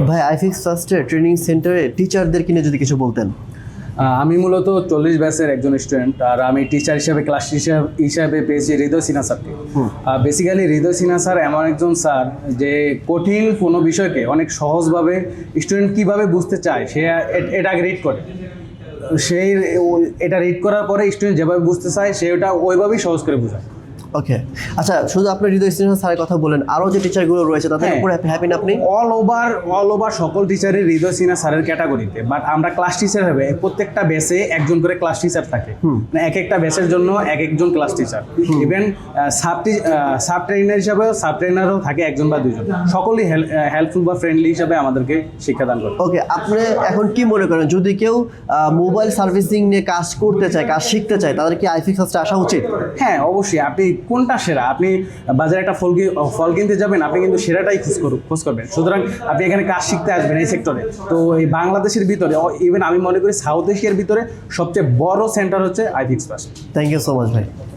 ভাই আইফিক্স ফার্স্টের ট্রেনিং সেন্টারে টিচারদেরকে নিয়ে যদি কিছু বলতেন। আমি মূলত 40 ব্যাচের একজন স্টুডেন্ট, আর আমি টিচার হিসেবে ক্লাস টিচার হিসাবে পেয়েছি হৃদয় সিনহা স্যারকে। বেসিক্যালি হৃদয় সিনহা স্যার এমন একজন স্যার যে কঠিন কোনো বিষয়কে অনেক সহজভাবে স্টুডেন্ট কীভাবে বুঝতে চায় সে এটা আগে রিড করে, সেই এটা রিড করার পরে স্টুডেন্ট যেভাবে বুঝতে চায় সে ওটা ওইভাবেই সহজ করে বোঝায়। ওকে, আচ্ছা, শুধু আপনার হৃদয় সিনহা স্যারের কথা বলেন, আরও যে টিচারগুলো রয়েছে তাদের উপরে হ্যাপি না আপনি? অল ওভার সকল টিচারের হৃদয় সিনহা স্যারের ক্যাটাগরিতে, বাট আমরা ক্লাস টিচার হবে প্রত্যেকটা ব্যাচে একজন করে ক্লাস টিচার থাকে, মানে এক একটা ব্যাচের জন্য এক একজন class teacher. Even sub trainer হিসাবেও সাব ট্রেনারও থাকে একজন বা দুজন, সকলেই হেল্পফুল বা ফ্রেন্ডলি হিসাবে আমাদেরকে শিক্ষাদান করে। ওকে, আপনি এখন কি মনে করেন যদি কেউ মোবাইল সার্ভিসিং নিয়ে কাজ করতে চায়, কাজ শিখতে চায়, তাদের কি আইফিক্স ফার্স্টে আসা উচিত? হ্যাঁ, অবশ্যই। আপনি কোনটা সেরা, আপনি বাজারে একটা ফল কিনতে যাবেন, আপনি কিন্তু সেরাটাই খোঁজ করবেন। সুতরাং আপনি এখানে কাজ শিখতে আসবেন এই সেক্টরে। তো এই বাংলাদেশের ভিতরে, ইভেন আমি মনে করি সাউথ এশিয়ার ভিতরে সবচেয়ে বড় সেন্টার হচ্ছে iFix first. Thank you so much ভাই।